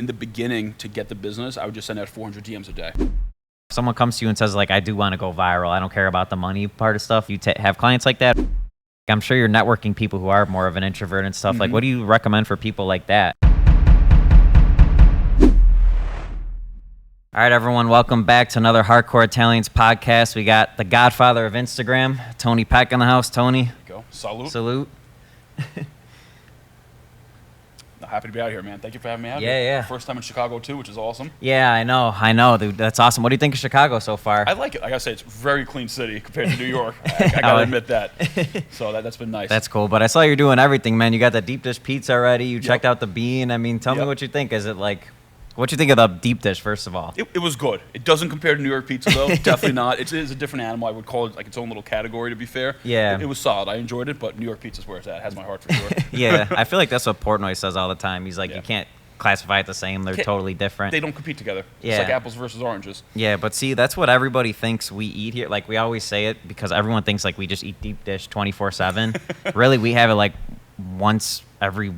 in the beginning to get the business, I would just send out 400 DMs a day. If someone comes to you and says, like, I do want to go viral, I don't care about the money part of stuff, you have clients like that. I'm sure you're networking people who are more of an introvert and stuff. Like, what do you recommend for people like that? All right, everyone, welcome back to another Hardcore Italians podcast. We got the Godfather of Instagram, Tony Peck in the house. Tony. There you go. Salute. Salute. Happy to be out here, man. Thank you for having me out here. Yeah. First time in Chicago, too, which is awesome. Yeah, I know, dude. That's awesome. What do you think of Chicago so far? I like it. I gotta say, it's a very clean city compared to New York. I gotta admit that. So that's been nice. That's cool. But I saw you're doing everything, man. You got the deep dish pizza already. You checked out the bean. I mean, tell me what you think. Is it like... What you think of the deep dish, first of all? It was good. It doesn't compare to New York pizza, though. Definitely not. It is a different animal. I would call it like its own little category, to be fair. Yeah. It was solid. I enjoyed it, but New York pizza's where it's at. It has my heart for sure. Yeah, I feel like that's what Portnoy says all the time. He's like, you can't classify it the same. They're totally different. They don't compete together. Yeah. It's like apples versus oranges. Yeah, but see, that's what everybody thinks we eat here. Like, we always say it because everyone thinks like we just eat deep dish 24/7. Really, we have it like once every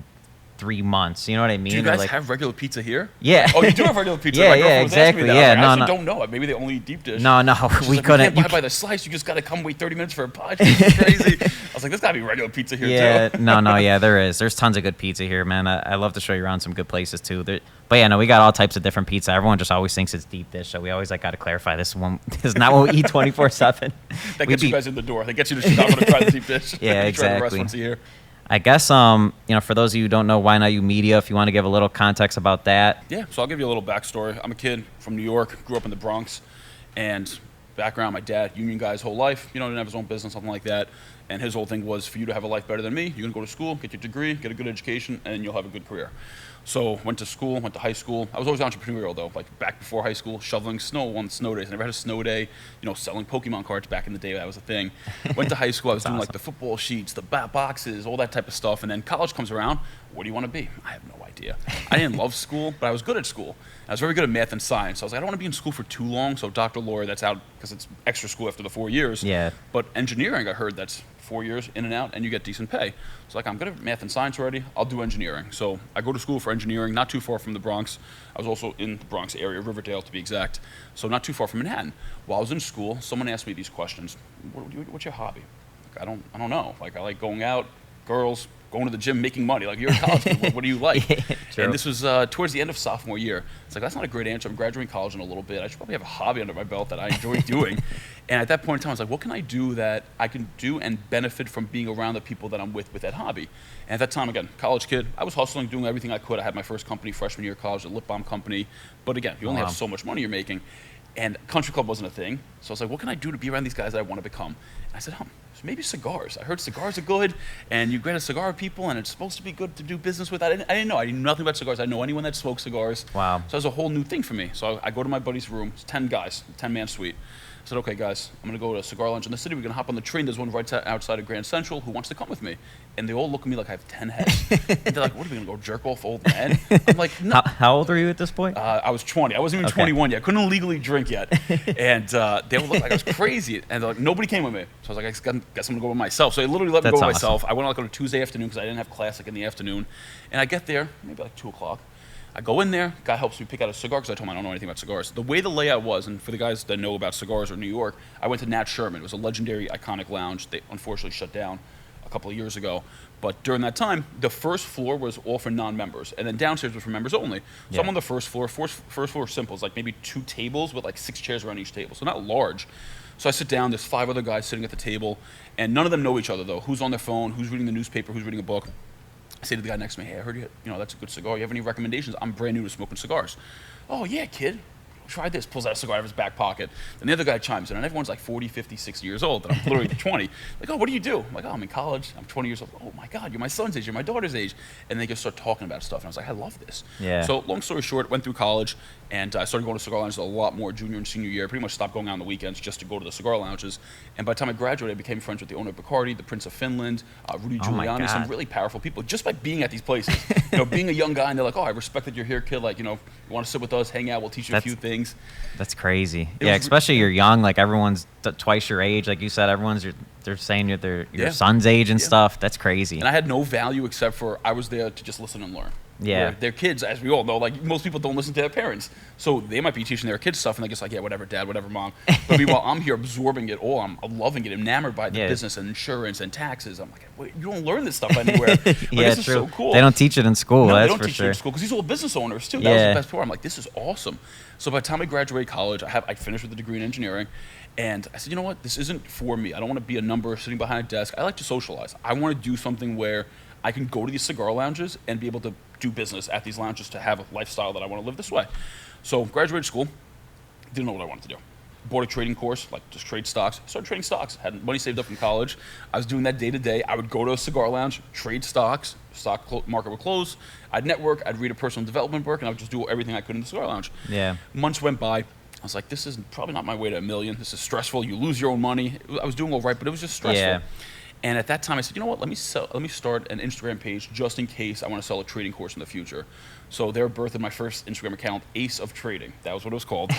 3 months. You know what I mean? Do you guys have regular pizza here? Yeah. Oh, you do have regular pizza? Yeah, exactly. Yeah, I actually don't know. Maybe they only eat deep dish. No, we like, couldn't. You can't buy by the slice. You just got to come wait 30 minutes for a pie. It's crazy. I was like, there's got to be regular pizza here, too. Yeah, there is. There's tons of good pizza here, man. I love to show you around some good places, too. But yeah, no, we got all types of different pizza. Everyone just always thinks it's deep dish, so we always got to clarify this one is not what we eat 24/7. That gets you guys in the door. That gets you to Chicago to try the deep dish. Yeah, exactly. Try the restaurants here. I guess, for those of you who don't know Why Not You Media, if you want to give a little context about that. Yeah, so I'll give you a little backstory. I'm a kid from New York, grew up in the Bronx, and background, my dad, union guy his whole life, didn't have his own business, something like that. And his whole thing was, for you to have a life better than me, you're going to go to school, get your degree, get a good education, and you'll have a good career. So went to school, went to high school. I was always entrepreneurial, though, like back before high school, shoveling snow on snow days. I never had a snow day, selling Pokemon cards back in the day. That was a thing. Went to high school. I was doing like the football sheets, the boxes, all that type of stuff. And then college comes around. What do you want to be? I have no idea. I didn't love school, but I was good at school. I was very good at math and science. I was like, I don't want to be in school for too long. So doctor, lawyer, that's out because it's extra school after the 4 years. Yeah. But engineering, I heard that's 4 years in and out, and you get decent pay. So like, I'm good at math and science already. I'll do engineering. So I go to school for engineering, not too far from the Bronx. I was also in the Bronx area, Riverdale to be exact. So not too far from Manhattan. While I was in school, someone asked me these questions. What's your hobby? Like, I don't know. Like, I like going out, girls, going to the gym, making money. Like, you're in college. What do you like? True. And this was towards the end of sophomore year. It's like, that's not a great answer. I'm graduating college in a little bit. I should probably have a hobby under my belt that I enjoy doing. And at that point in time, I was like, what can I do that I can do and benefit from being around the people that I'm with that hobby? And at that time, again, college kid, I was hustling, doing everything I could. I had my first company freshman year of college, a lip balm company. But again, you only have so much money you're making. And country club wasn't a thing. So I was like, what can I do to be around these guys that I want to become? And I said, maybe cigars. I heard cigars are good, and you get a cigar with people, and it's supposed to be good to do business with. I didn't know. I knew nothing about cigars. I didn't know anyone that smoked cigars. Wow. So it was a whole new thing for me. So I go to my buddy's room. It's 10 guys, 10-man suite. I said, okay, guys, I'm going to go to a cigar lounge in the city. We're going to hop on the train. There's one right outside of Grand Central. Who wants to come with me? And they all look at me like I have 10 heads. And they're like, what are we going to go jerk off old men? I'm like, no. How old are you at this point? I was 20. I wasn't even 21 yet. I couldn't legally drink yet. And they would look like I was crazy. And they're like, nobody came with me. So I was like, I guess I'm going to go by myself. So they literally let me go by myself. I went on like on a Tuesday afternoon because I didn't have classic in the afternoon. And I get there, maybe like 2 o'clock. I go in there, guy helps me pick out a cigar because I told him I don't know anything about cigars. The way the layout was, and for the guys that know about cigars or New York, I went to Nat Sherman. It was a legendary, iconic lounge. They unfortunately shut down a couple of years ago. But during that time, the first floor was all for non-members, and then downstairs was for members only. So I'm on the first floor. First floor is simple. It's like maybe 2 tables with like 6 chairs around each table, so not large. So I sit down, there's 5 other guys sitting at the table, and none of them know each other, though. Who's on their phone, who's reading the newspaper, who's reading a book. I say to the guy next to me, hey, I heard that's a good cigar. You have any recommendations? I'm brand new to smoking cigars. Oh, yeah, kid. Try this. Pulls out a cigar out of his back pocket. And the other guy chimes in, and everyone's like 40, 50, 60 years old, and I'm literally 20. Like, oh, what do you do? I'm like, oh, I'm in college. I'm 20 years old. Oh, my God, you're my son's age. You're my daughter's age. And they just start talking about stuff. And I was like, I love this. Yeah. So long story short, went through college, and I started going to cigar lounges a lot more junior and senior year. I pretty much stopped going out on the weekends just to go to the cigar lounges. And by the time I graduated, I became friends with the owner of Bacardi, the Prince of Finland, Rudy Giuliani, some really powerful people, just by being at these places. Being a young guy, and they're like, oh, I respect that you're here, kid. Like, you want to sit with us, hang out, we'll teach you a few things. That's crazy. Yeah, especially you're young, like everyone's twice your age, like you said, they're saying you're your son's age and stuff. That's crazy. And I had no value except for I was there to just listen and learn. Yeah. Where their kids, as we all know, like most people don't listen to their parents. So they might be teaching their kids stuff and they're just like, yeah, whatever, dad, whatever, mom. But meanwhile, I'm here absorbing it all. I'm loving it, enamored by the business and insurance and taxes. I'm like, wait, you don't learn this stuff anywhere. Like, this is so cool. They don't teach it in school, no, that's they don't for teach sure. it in school because these are all business owners too. That was the best part. I'm like, this is awesome. So by the time I graduated college, I finished with a degree in engineering. And I said, you know what? This isn't for me. I don't want to be a number sitting behind a desk. I like to socialize. I want to do something where I can go to these cigar lounges and be able to do business at these lounges to have a lifestyle that I want to live this way. So graduated school, didn't know what I wanted to do. Bought a trading course, like just trade stocks. Started trading stocks. Had money saved up from college. I was doing that day to day. I would go to a cigar lounge, trade stocks. Market would close. I'd network. I'd read a personal development book, and I would just do everything I could in the cigar lounge. Yeah. Months went by. I was like, this is probably not my way to $1 million. This is stressful. You lose your own money. I was doing all right, but it was just stressful. Yeah. And at that time, I said, you know what? Let me start an Instagram page just in case I want to sell a trading course in the future. So there birthed my first Instagram account, Ace of Trading. That was what it was called.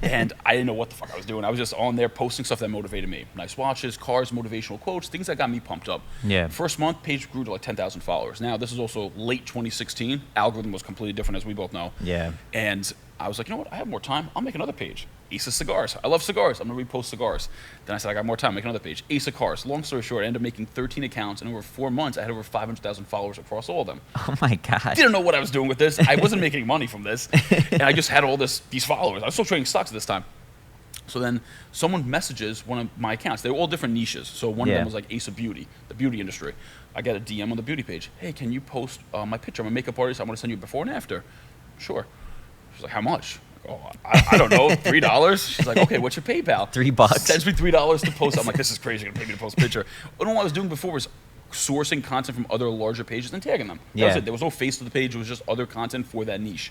And I didn't know what the fuck I was doing. I was just on there posting stuff that motivated me. Nice watches, cars, motivational quotes, things that got me pumped up. Yeah. First month, page grew to like 10,000 followers. Now, this is also late 2016. Algorithm was completely different, as we both know. Yeah. And I was like, you know what? I have more time. I'll make another page. Ace of Cigars. I love cigars. I'm going to repost cigars. Then I said, I got more time. Make another page. Ace of Cars. Long story short, I ended up making 13 accounts. And over 4 months, I had over 500,000 followers across all of them. Oh, my God. Didn't know what I was doing with this. I wasn't making money from this. And I just had all these followers. I was still trading stocks at this time. So then someone messages one of my accounts. They were all different niches. So one of them was like Ace of Beauty, the beauty industry. I get a DM on the beauty page. Hey, can you post my picture? I'm a makeup artist. I want to send you a before and after. Sure. She's like, how much? Oh, I don't know, $3? She's like, okay, what's your PayPal? $3. Sends me $3 to post. I'm like, this is crazy. You're going to pay me to post a picture. But all I was doing before was sourcing content from other larger pages and tagging them. That was it. There was no face to the page. It was just other content for that niche.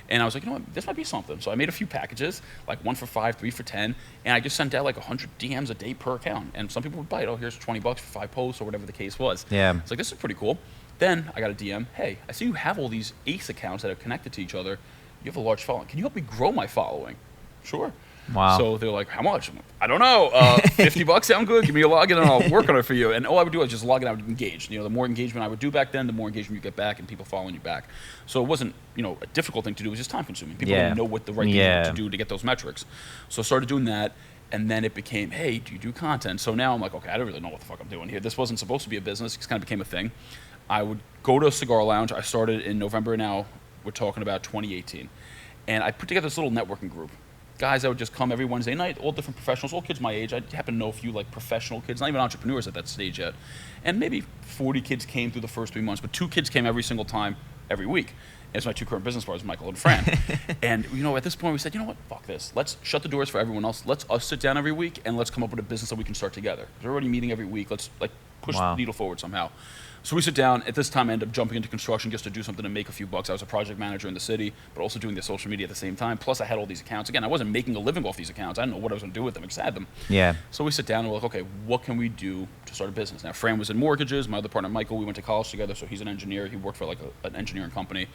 And I was like, you know what, this might be something. So I made a few packages, like 1 for $5, 3 for $10, and I just sent out like 100 DMs a day per account. And some people would bite. Oh, here's $20 for 5 posts or whatever the case was. Yeah. It's like, this is pretty cool. Then I got a DM. Hey, I see you have all these Ace accounts that are connected to each other. You have a large following. Can you help me grow my following? Sure. Wow. So they're like, how much? I'm like, I don't know. $50 sound good? Give me a login and I'll work on it for you. And all I would do is just log in. I would engage. You know, the more engagement I would do back then, the more engagement you get back and people following you back. So it wasn't, you know, a difficult thing to do. It was just time consuming. People didn't know what the right thing to do to get those metrics. So I started doing that. And then it became, hey, do you do content? So now I'm like, okay, I don't really know what the fuck I'm doing here. This wasn't supposed to be a business. It kind of became a thing. I would go to a cigar lounge. I started in November. Now we're talking about 2018. And I put together this little networking group. Guys that would just come every Wednesday night, all different professionals, all kids my age. I happen to know a few like professional kids, not even entrepreneurs at that stage yet. And maybe 40 kids came through the first 3 months, but 2 kids came every single time, every week. And it's my 2 current business partners, Michael and Fran. And you know, at this point we said, you know what, fuck this. Let's shut the doors for everyone else. Let's us sit down every week and let's come up with a business that we can start together. We're already meeting every week. Let's like push the needle forward somehow. So we sit down. At this time, I end up jumping into construction just to do something to make a few bucks. I was a project manager in the city, but also doing the social media at the same time. Plus, I had all these accounts. Again, I wasn't making a living off these accounts. I didn't know what I was going to do with them. I just had them. Yeah. So we sit down and we're like, okay, what can we do to start a business? Now, Fran was in mortgages. My other partner, Michael, we went to college together, so he's an engineer. He worked for like an engineering company.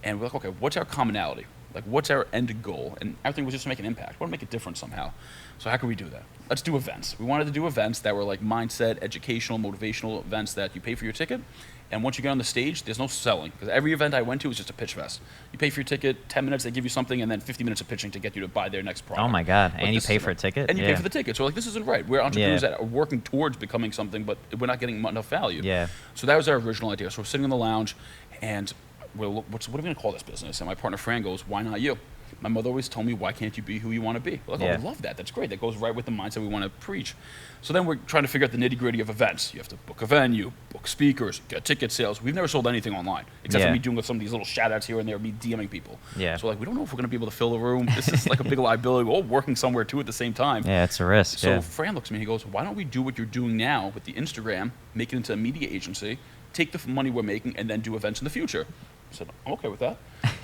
And we're like, okay, what's our commonality? Like, what's our end goal? And everything was just to make an impact. We want to make a difference somehow. So how can we do that? Let's do events. We wanted to do events that were like mindset, educational, motivational events that you pay for your ticket. And once you get on the stage, there's no selling. Because every event I went to was just a pitch fest. You pay for your ticket, 10 minutes, they give you something, and then 50 minutes of pitching to get you to buy their next product. Oh, my God. But and you pay for a ticket? And you pay for the ticket. So like, this isn't right. We're entrepreneurs that are working towards becoming something, but we're not getting enough value. Yeah. So that was our original idea. So we're sitting in the lounge, and what are we going to call this business? And my partner Fran goes, why not you? My mother always told me, why can't you be who you want to be? We're like, oh, I love that. That's great. That goes right with the mindset we want to preach. So then we're trying to figure out the nitty-gritty of events. You have to book a venue, book speakers, get ticket sales. We've never sold anything online, except for me doing some of these little shout-outs here and there, me DMing people. Yeah. So like, we don't know if we're going to be able to fill the room. This is like a big liability. We're all working somewhere, too, at the same time. Yeah, it's a risk. So Fran looks at me and he goes, why don't we do what you're doing now with the Instagram, make it into a media agency, take the money we're making, and then do events in the future? I said, I'm okay with that.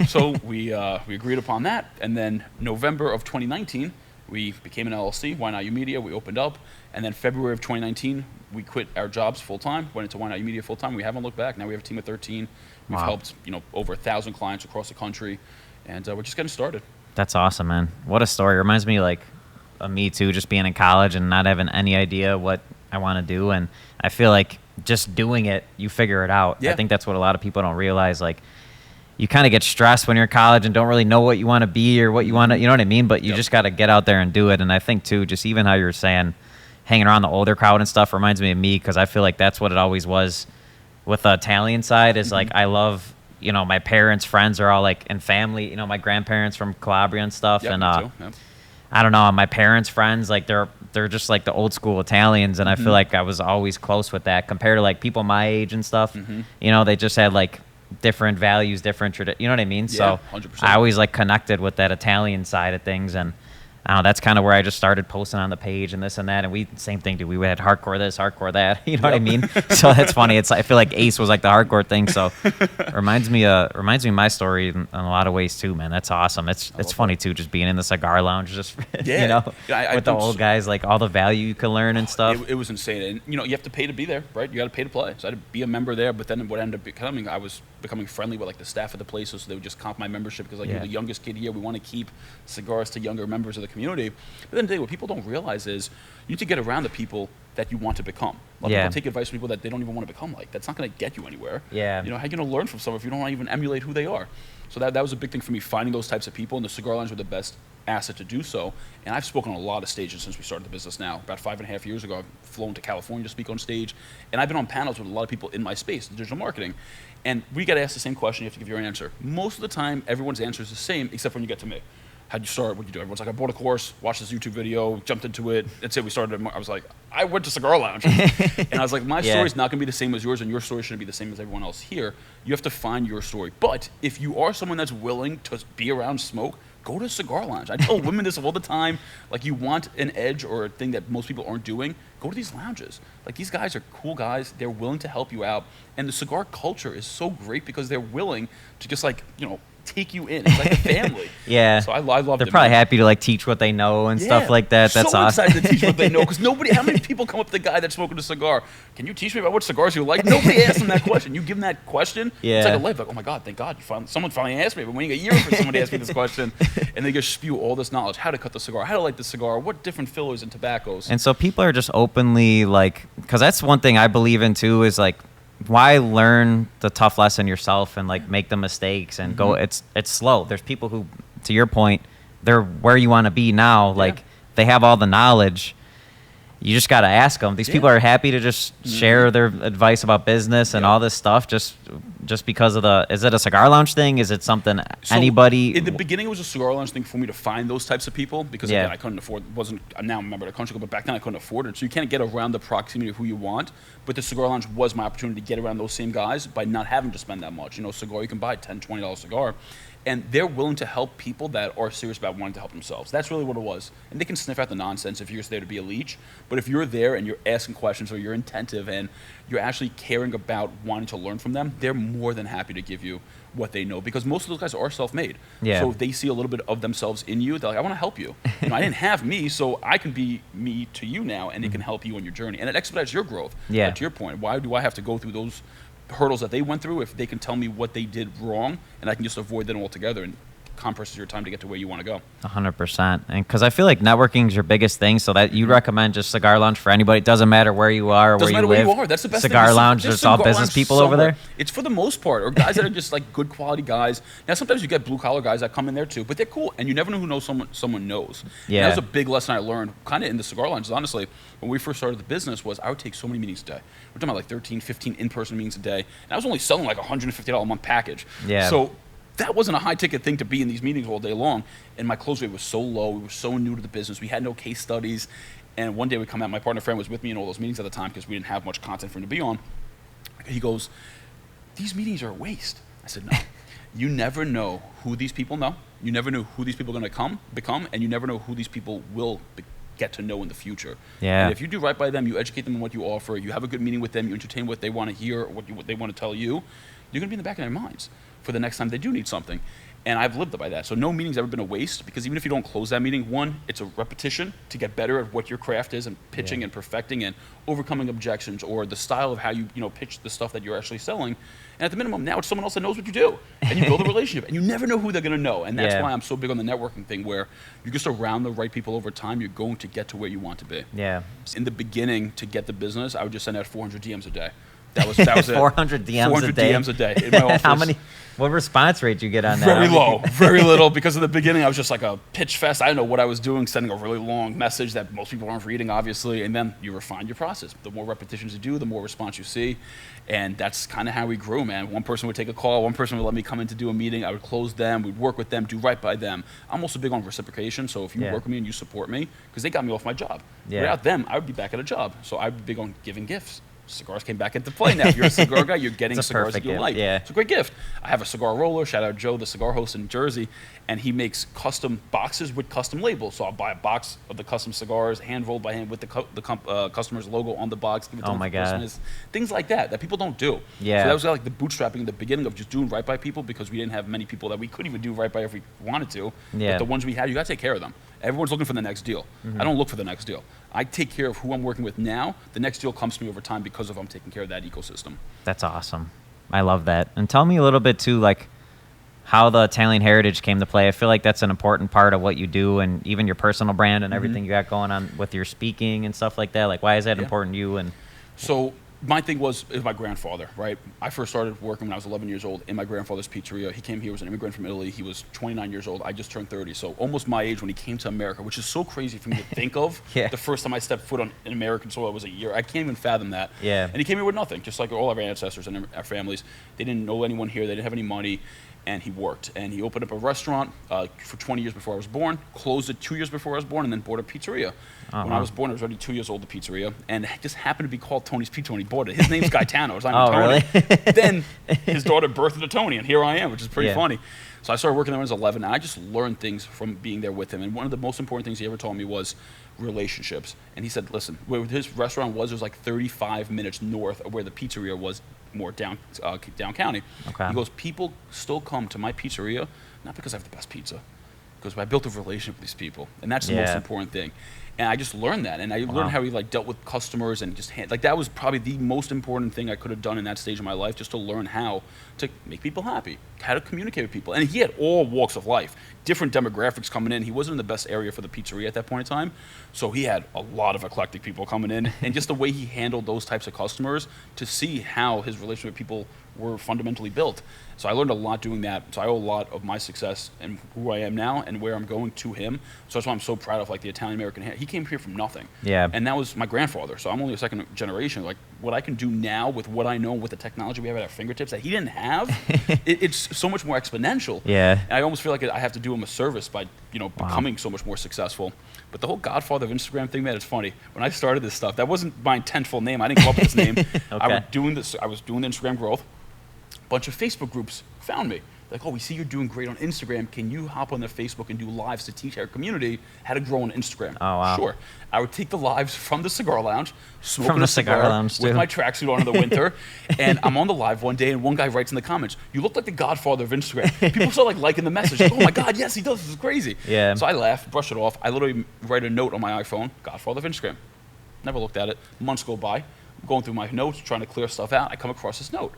So we agreed upon that. And then November of 2019, we became an LLC, Why Not You Media. We opened up. And then February of 2019, we quit our jobs full-time, went into Why Not You Media full-time. We haven't looked back. Now we have a team of 13. We've helped over 1,000 clients across the country. And we're just getting started. That's awesome, man. What a story. It reminds me like of me, too, just being in college and not having any idea what I want to do. And I feel like just doing it, you figure it out. Yeah. I think that's what a lot of people don't realize. Like, you kind of get stressed when you're in college and don't really know what you want to be or what you want to, you know what I mean? But you just got to get out there and do it. And I think, too, just even how you were saying, hanging around the older crowd and stuff reminds me of me, because I feel like that's what it always was with the Italian side is like I love, you know, my parents' friends are all like in family, you know, my grandparents from Calabria and stuff. And I don't know, my parents' friends, like they're just like the old school Italians. And I feel like I was always close with that compared to like people my age and stuff. You know, they just had like different values, different you know what I mean? Yeah, so 100%. I always like connected with that Italian side of things. And I don't know, that's kind of where I just started posting on the page and this and that. And we, same thing, dude. We had hardcore this, hardcore that. You know what I mean? So that's funny. I feel like Ace was like the hardcore thing. So it reminds me of my story in a lot of ways too, man. That's awesome. It's funny too, just being in the cigar lounge, just, you know, with the old guys, like all the value you can learn and stuff. It was insane. And, you know, you have to pay to be there, right? You got to pay to play. So I had to be a member there. But then what ended up becoming, I was becoming friendly with like the staff at the place. So they would just comp my membership because like you're the youngest kid here. We want to keep cigars to younger members of the community. But then what people don't realize is you need to get around the people that you want to become. A lot of people take advice from people that they don't even want to become like. That's not going to get you anywhere. Yeah. You know, how are you going to learn from someone if you don't even emulate who they are? So that was a big thing for me, finding those types of people, and the cigar lounge were the best asset to do so. And I've spoken on a lot of stages since we started the business now. About 5.5 years ago, I've flown to California to speak on stage, and I've been on panels with a lot of people in my space, digital marketing. And we get asked the same question, you have to give your answer. Most of the time, everyone's answer is the same, except when you get to me. How'd you start? What'd you do? Everyone's like, I bought a course, watched this YouTube video, jumped into it. That's it. We started. I was like, I went to Cigar Lounge. And I was like, my story's not going to be the same as yours, and your story shouldn't be the same as everyone else here. You have to find your story. But if you are someone that's willing to be around smoke, go to Cigar Lounge. I tell women this all the time. Like, you want an edge or a thing that most people aren't doing, go to these lounges. Like, these guys are cool guys. They're willing to help you out. And the cigar culture is so great because they're willing to just, like, you know, take you in. It's like a family. So I love They're probably happy to like teach what they know and stuff like that. That's awesome. Excited to teach what they know, because how many people come up to the guy that's smoking a cigar? Can you teach me about what cigars you like? Nobody asks them that question. You give them that question, it's like a life. Like, oh my God, thank God someone finally asked me. But when you get a year for someone to ask me this question, and they just spew all this knowledge, how to cut the cigar, how to light the cigar, what different fillers and tobaccos. And so people are just openly like, because that's one thing I believe in too, is like, why learn the tough lesson yourself and like make the mistakes and go? It's slow. There's people who, to your point, they're where you want to be now. Like they have all the knowledge. You just got to ask them. These people are happy to just share their advice about business and all this stuff just because of is it a cigar lounge thing? Is it something anybody? In the beginning, it was a cigar lounge thing for me to find those types of people because again, I couldn't afford, I'm now a member of the country club, but back then I couldn't afford it. So you can't get around the proximity of who you want. But the cigar lounge was my opportunity to get around those same guys by not having to spend that much. You know, cigar, you can buy $10, $20 cigar. And they're willing to help people that are serious about wanting to help themselves. That's really what it was. And they can sniff out the nonsense if you're just there to be a leech. But if you're there and you're asking questions or you're attentive and you're actually caring about wanting to learn from them, they're more than happy to give you what they know, because most of those guys are self-made. So if they see a little bit of themselves in you, they're like, I want to help you. You know, I didn't have me, so I can be me to you now, and it can help you on your journey. And it expedites your growth. To your point, why do I have to go through those hurdles that they went through if they can tell me what they did wrong and I can just avoid them altogether and compresses your time to get to where you want to go? 100%. And because I feel like networking is your biggest thing, so that you recommend just Cigar Lounge for anybody. It doesn't matter where you are or where you live. Where you are. That's the best Cigar thing. Lounge, there's all business people over there? It's for the most part, or guys that are just like good quality guys. Now sometimes you get blue collar guys that come in there too, but they're cool, and you never know who knows someone knows. And that was a big lesson I learned kind of in the cigar lounges, honestly. When we first started the business, was I would take so many meetings a day. We're talking about like 13, 15 in-person meetings a day, and I was only selling like a $150 a month package. So that wasn't a high-ticket thing to be in these meetings all day long, and my close rate was so low. We were so new to the business. We had no case studies, and one day we come out. My partner friend was with me in all those meetings at the time because we didn't have much content for him to be on. He goes, these meetings are a waste. I said, no. You never know who these people know. You never know who these people are going to become, and you never know who these people will get to know in the future. And if you do right by them, you educate them on what you offer, you have a good meeting with them, you entertain what they want to hear, or what they want to tell you, you're going to be in the back of their minds for the next time they do need something. And I've lived by that. So no meeting's ever been a waste, because even if you don't close that meeting, one, it's a repetition to get better at what your craft is and pitching and perfecting and overcoming objections, or the style of how you pitch the stuff that you're actually selling. And at the minimum, now it's someone else that knows what you do, and you build a relationship, and you never know who they're going to know. And that's why I'm so big on the networking thing, where you're just around the right people over time, you're going to get to where you want to be. In the beginning, to get the business, I would just send out 400 DMs a day. That was it. 400 DMs 400 a day. DMs a day in my office. How many? What response rate do you get on that? Very low, very little, because in the beginning I was just like a pitch fest. I didn't know what I was doing, sending a really long message that most people aren't reading, obviously, and then you refine your process. The more repetitions you do, the more response you see, and that's kind of how we grew, man. One person would take a call, one person would let me come in to do a meeting, I would close them, we'd work with them, do right by them. I'm also big on reciprocation, so if you work with me and you support me, because they got me off my job. Without them, I would be back at a job, so I'd be big on giving gifts. Cigars came back into play now. If you're a cigar guy, you're getting cigars that you like. Yeah. It's a great gift. I have a cigar roller. Shout out Joe, the cigar host in Jersey, and he makes custom boxes with custom labels. So I'll buy a box of the custom cigars, hand rolled by hand with the customer's logo on the box. Give it to them for Christmas. Things like that people don't do. Yeah. So that was like the bootstrapping in the beginning of just doing right by people, because we didn't have many people that we could even do right by if we wanted to. Yeah. But the ones we had, you got to take care of them. Everyone's looking for the next deal. I don't look for the next deal. I take care of who I'm working with now. The next deal comes to me over time because of I'm taking care of that ecosystem. That's awesome. I love that. And tell me a little bit too, like how the Italian heritage came to play. I feel like that's an important part of what you do, and even your personal brand and everything you got going on with your speaking and stuff like that. Like, why is that important to you? And so my thing is my grandfather, right? I first started working when I was 11 years old in my grandfather's pizzeria. He came here, was an immigrant from Italy. He was 29 years old. I just turned 30, so almost my age when he came to America, which is so crazy for me to think of. The first time I stepped foot on in American soil was a year. I can't even fathom that. And he came here with nothing, just like all of our ancestors and our families. They didn't know anyone here. They didn't have any money. And he worked. And he opened up a restaurant for 20 years before I was born, closed it 2 years before I was born, and then bought a pizzeria. When I was born, I was already 2 years old, the pizzeria, and it just happened to be called Tony's Pizza when he bought it. His name's Gaetano. It's not even Tony. Really? Then his daughter birthed a Tony, and here I am, which is pretty funny. So I started working there when I was 11, and I just learned things from being there with him. And one of the most important things he ever told me was relationships. And he said, listen, where his restaurant was, it was like 35 minutes north of where the pizzeria was, more down county. He goes, people still come to my pizzeria, not because I have the best pizza, because I built a relationship with these people, and that's the most important thing. And I just learned that, and I learned how he like dealt with customers, and just like that was probably the most important thing I could have done in that stage of my life, just to learn how to make people happy, how to communicate with people. And he had all walks of life, different demographics coming in. He wasn't in the best area for the pizzeria at that point in time, so he had a lot of eclectic people coming in, and just the way he handled those types of customers, to see how his relationship with people were fundamentally built. So I learned a lot doing that. So I owe a lot of my success and who I am now and where I'm going to him. So that's why I'm so proud of like the Italian American. He came here from nothing. And that was my grandfather. So I'm only a second generation. Like what I can do now with what I know, with the technology we have at our fingertips that he didn't have, it's so much more exponential. And I almost feel like I have to do him a service by becoming so much more successful. But the whole Godfather of Instagram thing, man, it's funny. When I started this stuff, that wasn't my intentful name. I didn't come up with this name. I was doing the Instagram growth. A bunch of Facebook groups found me. Like, oh, we see you're doing great on Instagram. Can you hop on their Facebook and do lives to teach our community how to grow on Instagram? Oh, wow. Sure. I would take the lives from the cigar lounge, smoking a cigar with my tracksuit on in the winter, and I'm on the live one day, and one guy writes in the comments, "You look like the Godfather of Instagram." People start like liking the message. Like, oh my God, yes, he does. This is crazy. So I laugh, brush it off. I literally write a note on my iPhone, Godfather of Instagram. Never looked at it. Months go by. I'm going through my notes, trying to clear stuff out. I come across this note.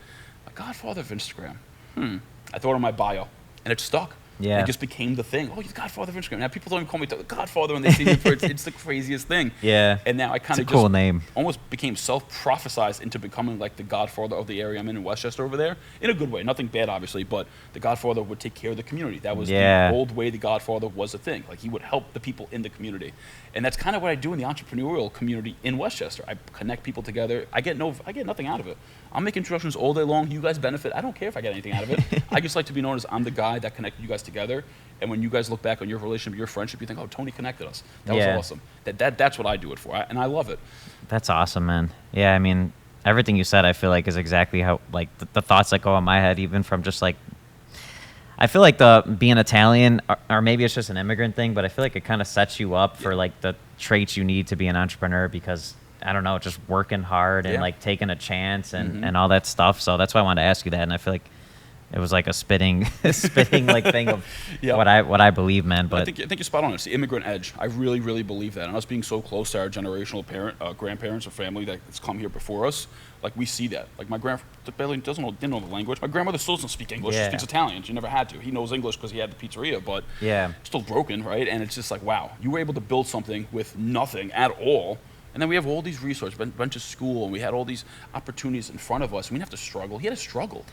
Godfather of Instagram. I throw it on my bio, and it stuck. It just became the thing. Oh, you're the Godfather of Instagram. Now people don't even call me the Godfather when they see me. It's the craziest thing. And now I kind of cool name. Almost became self-prophesized into becoming like the Godfather of the area I'm in Westchester over there. In a good way. Nothing bad, obviously, but the Godfather would take care of the community. That was the old way the Godfather was a thing. Like he would help the people in the community. And that's kind of what I do in the entrepreneurial community in Westchester. I connect people together. I get nothing out of it. I'll make introductions all day long. You guys benefit. I don't care if I get anything out of it. I just like to be known as I'm the guy that connected you guys together. And when you guys look back on your relationship, your friendship, you think, oh, Tony connected us. That was awesome. That's what I do it for. And I love it. That's awesome, man. Yeah, I mean, everything you said, I feel like is exactly how, like, the thoughts that go in my head, even from just like, I feel like being Italian, or maybe it's just an immigrant thing, but I feel like it kind of sets you up for like the traits you need to be an entrepreneur, because I don't know, just working hard and like taking a chance and all that stuff. So that's why I wanted to ask you that. And I feel like it was like a spitting like thing of what I believe, man. But I think you're spot on. It's the immigrant edge. I really, really believe that. And us being so close to our generational grandparents or family that's come here before us, like we see that. Like my grandfather didn't know the language. My grandmother still doesn't speak English. She speaks Italian. She never had to. He knows English because he had the pizzeria, but still broken, right? And it's just like, wow, you were able to build something with nothing at all. And then we have all these resources, went to school, and we had all these opportunities in front of us. And we didn't have to struggle. He had to struggle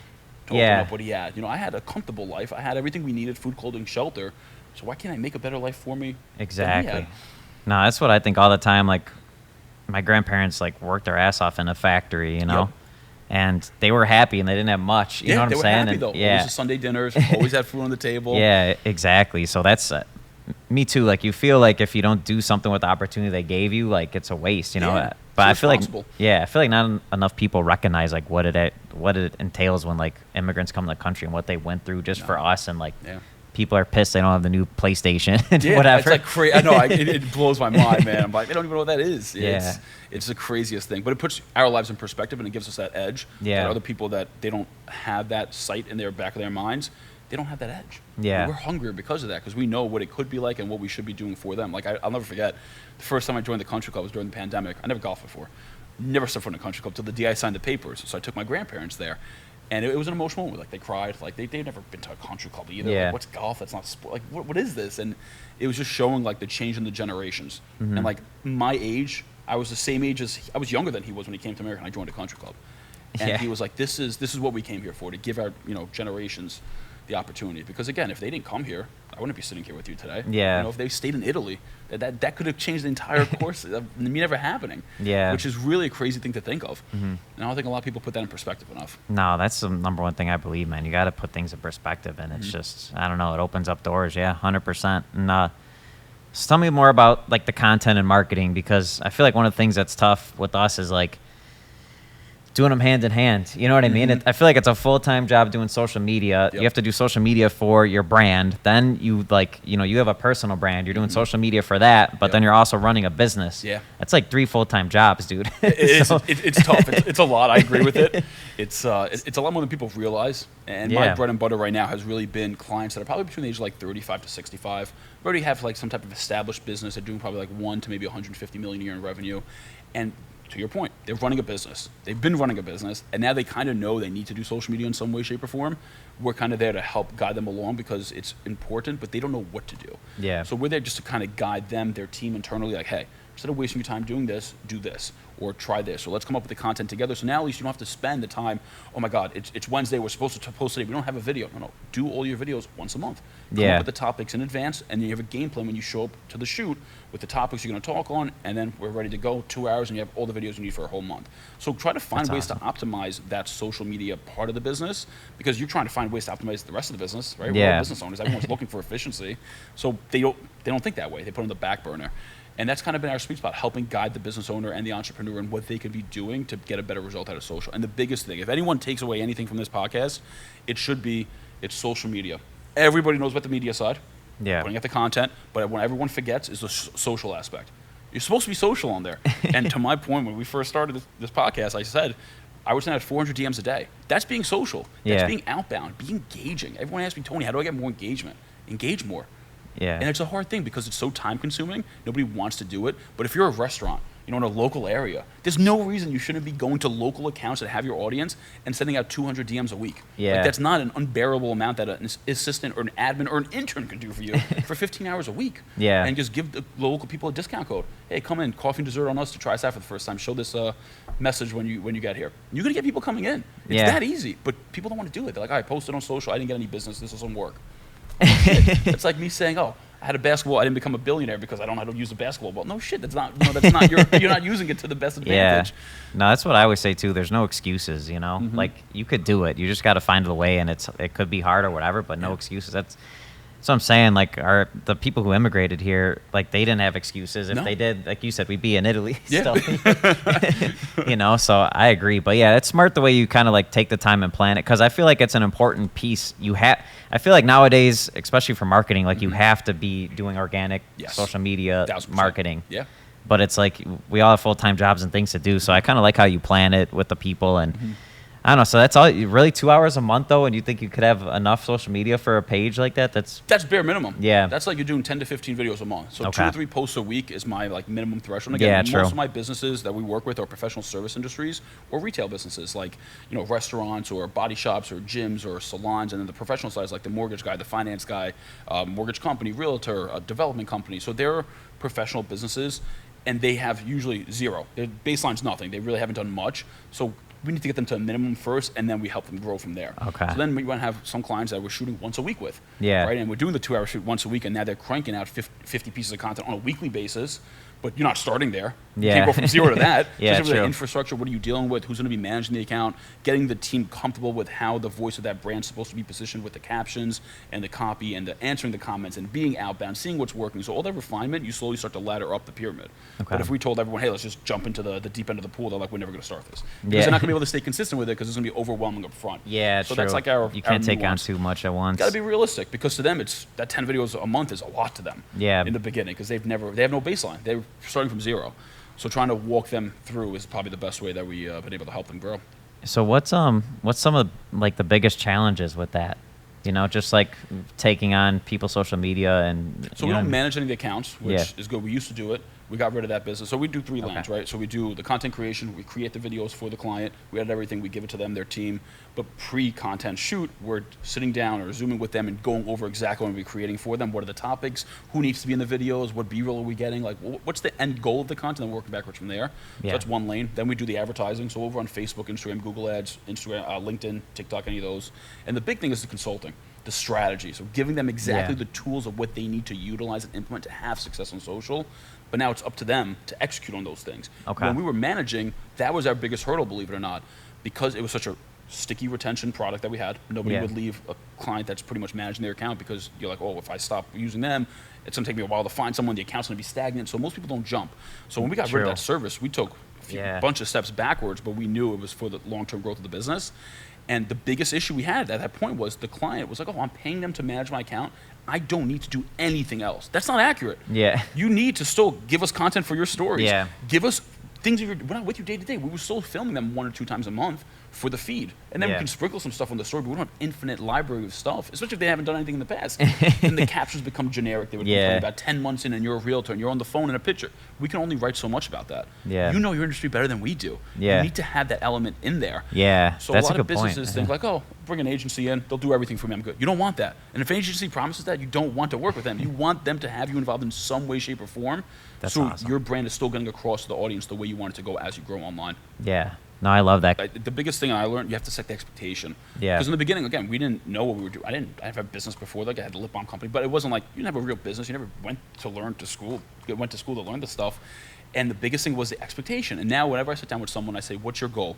to open up what he had. You know, I had a comfortable life. I had everything we needed, food, clothing, shelter. So why can't I make a better life for me? Exactly. No, that's what I think all the time. Like, my grandparents, like, worked their ass off in a factory, you know? Yep. And they were happy, and they didn't have much. You know what I'm saying? They were happy, though. Always the Sunday dinners. Always had food on the table. Yeah, exactly. So that's... me too. Like, you feel like if you don't do something with the opportunity they gave you, like, it's a waste, you know? Yeah, but I feel like, I feel like not enough people recognize, like, what it entails when, like, immigrants come to the country and what they went through just for us. And, like, people are pissed they don't have the new PlayStation and whatever. It's like crazy. I know. It blows my mind, man. I'm like, they don't even know what that is. It's the craziest thing. But it puts our lives in perspective, and it gives us that edge. Yeah. That other people that they don't have that sight in their back of their minds, they don't have that edge. Yeah. We're hungrier because of that, because we know what it could be like and what we should be doing for them. Like, I'll never forget, the first time I joined the country club was during the pandemic. I never golfed before. Never stepped foot in a country club till the day I signed the papers. So I took my grandparents there. And it was an emotional moment. Like, they cried. Like, they've never been to a country club either. Yeah. Like, what's golf? That's not sport. Like, what is this? And it was just showing, like, the change in the generations. Mm-hmm. And, like, my age, I was the same age as, I was younger than he was when he came to America and I joined a country club. And he was like, this is what we came here for, to give our, generations the opportunity. Because, again, if they didn't come here, I wouldn't be sitting here with you today. Yeah. You know, if they stayed in Italy, that could have changed the entire course of me never happening. Yeah. Which is really a crazy thing to think of. Mm-hmm. And I don't think a lot of people put that in perspective enough. No, that's the number one thing I believe, man. You got to put things in perspective, and it's just, I don't know, it opens up doors. Yeah, 100%. And so tell me more about, like, the content and marketing, because I feel like one of the things that's tough with us is, like, doing them hand in hand. You know what I mean? I feel like it's a full-time job doing social media. Yep. You have to do social media for your brand. Then you, like, you have a personal brand. You're doing social media for that, but then you're also running a business. Yeah. That's like 3 full-time jobs, dude. It's tough. It's a lot. I agree with it. It's a lot more than people realize. And my bread and butter right now has really been clients that are probably between the age of like 35 to 65. We already have like some type of established business. They're doing probably like 1 to maybe 150 million a year in revenue. And to your point, they're running a business. They've been running a business, and now they kind of know they need to do social media in some way, shape, or form. We're kind of there to help guide them along because it's important, but they don't know what to do. Yeah. So we're there just to kind of guide them, their team internally, like, hey, instead of wasting your time doing this, do this, or try this, or let's come up with the content together. So now at least you don't have to spend the time, oh my God, it's Wednesday, we're supposed to post today, we don't have a video. No, do all your videos once a month. Come up with the topics in advance, and then you have a game plan when you show up to the shoot with the topics you're going to talk on, and then we're ready to go, 2 hours, and you have all the videos you need for a whole month. So try to find ways to optimize that social media part of the business, because you're trying to find ways to optimize the rest of the business, right? We're all business owners. Everyone's looking for efficiency. So they don't think that way. They put it on the back burner. And that's kind of been our sweet spot, helping guide the business owner and the entrepreneur in what they could be doing to get a better result out of social. And the biggest thing, if anyone takes away anything from this podcast, it's social media. Everybody knows about the media side, putting out the content, but what everyone forgets is the social aspect. You're supposed to be social on there. And to my point, when we first started this podcast, I said, I would send out 400 DMs a day. That's being social. That's being outbound, be engaging. Everyone asks me, Tony, how do I get more engagement? Engage more. Yeah. And it's a hard thing because it's so time consuming. Nobody wants to do it. But if you're a restaurant, in a local area, there's no reason you shouldn't be going to local accounts that have your audience and sending out 200 DMs a week. Yeah. Like, that's not an unbearable amount that an assistant or an admin or an intern can do for you for 15 hours a week. Yeah. And just give the local people a discount code. Hey, come in, coffee and dessert on us to try us out for the first time. Show this message when you get here. You're going to get people coming in. It's that easy. But people don't want to do it. They're like, I posted on social. I didn't get any business. This doesn't work. It's like me saying, I had a basketball. I didn't become a billionaire because I don't know how to use a basketball ball. No shit. That's not. You're not using it to the best advantage. Yeah. No, that's what I always say too. There's no excuses. Like, you could do it. You just got to find the way, and it could be hard or whatever, but no excuses. That's what I'm saying. Like, the people who immigrated here, like, they didn't have excuses. If they did, like you said, we'd be in Italy still. So I agree. But yeah, it's smart the way you kind of like take the time and plan it, because I feel like it's an important piece. I feel like nowadays, especially for marketing, like, you have to be doing organic social media 1000%. marketing. Yeah. But it's like we all have full-time jobs and things to do. So I kind of like how you plan it with the people. And I don't know. So that's all. Really 2 hours a month, though, and you think you could have enough social media for a page like that? That's bare minimum. Yeah. That's like you're doing 10 to 15 videos a month. So 2 or 3 posts a week is my like minimum threshold. Yeah, Again, true. most of my businesses that we work with are professional service industries or retail businesses, like restaurants or body shops or gyms or salons. And then the professional side is like the mortgage guy, the finance guy, mortgage company, realtor, a development company. So they're professional businesses. and they have usually zero. Their baseline's nothing. They really haven't done much. So we need to get them to a minimum first, and then we help them grow from there. Okay. So then we want to have some clients that we're shooting once a week with. Yeah. Right? And we're doing the 2-hour shoot once a week, and now they're cranking out 50 pieces of content on a weekly basis. But you're not starting there. You Yeah. can't go from 0 to that. Yeah, Especially with true. the infrastructure, what are you dealing with? Who's going to be managing the account? Getting the team comfortable with how the voice of that brand's supposed to be positioned with the captions and the copy and the answering the comments and being outbound, seeing what's working. So all that refinement, you slowly start to ladder up the pyramid. Okay. But if we told everyone, hey, let's just jump into the deep end of the pool, they're like, we're never going to start this. Because Yeah. they're not going to be able to stay consistent with it because it's going to be overwhelming up front. Yeah, so true. that's like our you can't take on nuance. too much at once. Got to be realistic because to them, it's that 10 videos a month is a lot to them. Yeah. In the beginning because they have no baseline. They're starting from 0. So trying to walk them through is probably the best way that we've been able to help them grow. So what's some of like the biggest challenges with that? You know, just like taking on people's social media and. So we don't manage any of the accounts, which Yeah. is good. We used to do it. We got rid of that business. So we do 3 lanes, Okay. right? So we do the content creation. We create the videos for the client. We edit everything. We give it to them, their team. But pre-content shoot, we're sitting down or Zooming with them and going over exactly what we're creating for them. What are the topics? Who needs to be in the videos? What B-roll are we getting? Like, what's the end goal of the content? And working backwards from there. Yeah. So that's one lane. Then we do the advertising. So over on Facebook, Instagram, Google Ads, Instagram, LinkedIn, TikTok, any of those. And the big thing is the consulting. The strategy. So giving them exactly Yeah. the tools of what they need to utilize and implement to have success on social. But now it's up to them to execute on those things. Okay. When we were managing, that was our biggest hurdle, believe it or not, because it was such a sticky retention product that we had. Nobody Yeah. would leave a client that's pretty much managing their account because you're like, oh, if I stop using them, it's going to take me a while to find someone. The account's going to be stagnant. So most people don't jump. So when we got rid True. of that service, we took a Yeah. bunch of steps backwards, but we knew it was for the long-term growth of the business. And the biggest issue we had at that point was the client was like, oh, I'm paying them to manage my account. I don't need to do anything else. That's not accurate. Yeah. You need to still give us content for your stories. Yeah. Give us things that we're not with you day to day. We were still filming them 1 or 2 times a month for the feed. And then we Yeah. can sprinkle some stuff on the story, but we don't have infinite library of stuff, especially if they haven't done anything in the past. Then the captions become generic. They would Yeah. complain about 10 months in and you're a realtor and you're on the phone in a picture. We can only write so much about that. Yeah. You know your industry better than we do. Yeah. You need to have that element in there. Yeah, So that's a lot a of good point. businesses think like, oh, bring an agency in, they'll do everything for me, I'm good. You don't want that. And if an agency promises that, you don't want to work with them. You want them to have you involved in some way, shape, or form. That's so awesome. your brand is still getting across to the audience the way you want it to go as you grow online. Yeah. No, I love that. The biggest thing I learned, you have to set the expectation. Yeah. Because in the beginning, again, we didn't know what we were doing. I didn't have a business before. Like I had a lip balm company, but it wasn't like you didn't have a real business. You never went to school to learn the stuff. And the biggest thing was the expectation. And now whenever I sit down with someone, I say, what's your goal?